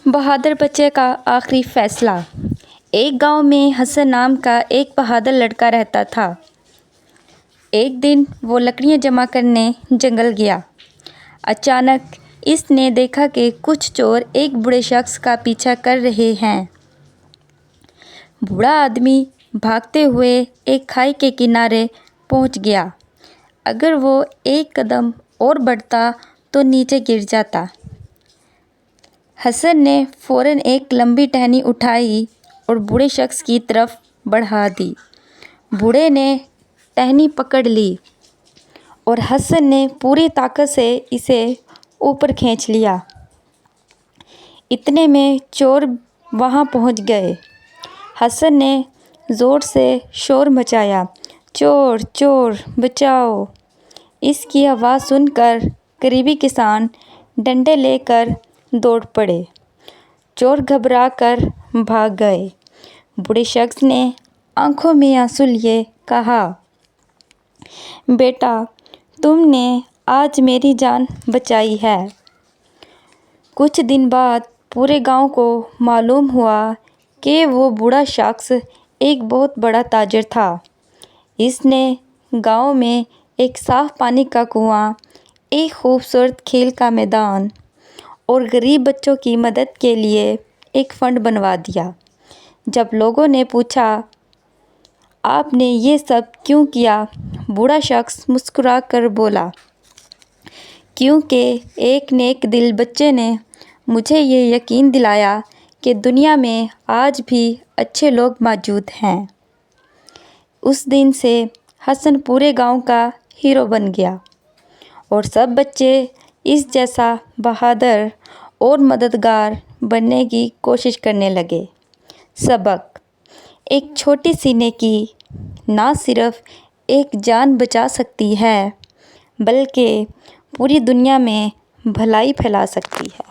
بہادر بچے کا آخری فیصلہ۔ ایک گاؤں میں حسن نام کا ایک بہادر لڑکا رہتا تھا۔ ایک دن وہ لکڑیاں جمع کرنے جنگل گیا۔ اچانک اس نے دیکھا کہ کچھ چور ایک بوڑھے شخص کا پیچھا کر رہے ہیں۔ بوڑھا آدمی بھاگتے ہوئے ایک کھائی کے کنارے پہنچ گیا۔ اگر وہ ایک قدم اور بڑھتا تو نیچے گر جاتا۔ حسن نے فوراً ایک لمبی ٹہنی اٹھائی اور بوڑھے شخص کی طرف بڑھا دی۔ بوڑھے نے ٹہنی پکڑ لی اور حسن نے پوری طاقت سے اسے اوپر کھینچ لیا۔ اتنے میں چور وہاں پہنچ گئے۔ حسن نے زور سے شور مچایا، چور چور بچاؤ! اس کی آواز سن کر قریبی کسان ڈنڈے لے کر دوڑ پڑے۔ چور گھبرا کر بھاگ گئے۔ بوڑھے شخص نے آنکھوں میں آنسو لیے کہا، بیٹا تم نے آج میری جان بچائی ہے۔ کچھ دن بعد پورے گاؤں کو معلوم ہوا کہ وہ بوڑھا شخص ایک بہت بڑا تاجر تھا۔ اس نے گاؤں میں ایک صاف پانی کا کنواں، ایک خوبصورت کھیل کا میدان اور غریب بچوں کی مدد کے لیے ایک فنڈ بنوا دیا۔ جب لوگوں نے پوچھا، آپ نے یہ سب کیوں کیا؟ بوڑھا شخص مسکرا کر بولا، کیونکہ ایک نیک دل بچے نے مجھے یہ یقین دلایا کہ دنیا میں آج بھی اچھے لوگ موجود ہیں۔ اس دن سے حسن پورے گاؤں کا ہیرو بن گیا اور سب بچے اس جیسا بہادر اور مددگار بننے کی کوشش کرنے لگے۔ سبق: ایک چھوٹی سی نیکی نہ صرف ایک جان بچا سکتی ہے بلکہ پوری دنیا میں بھلائی پھیلا سکتی ہے۔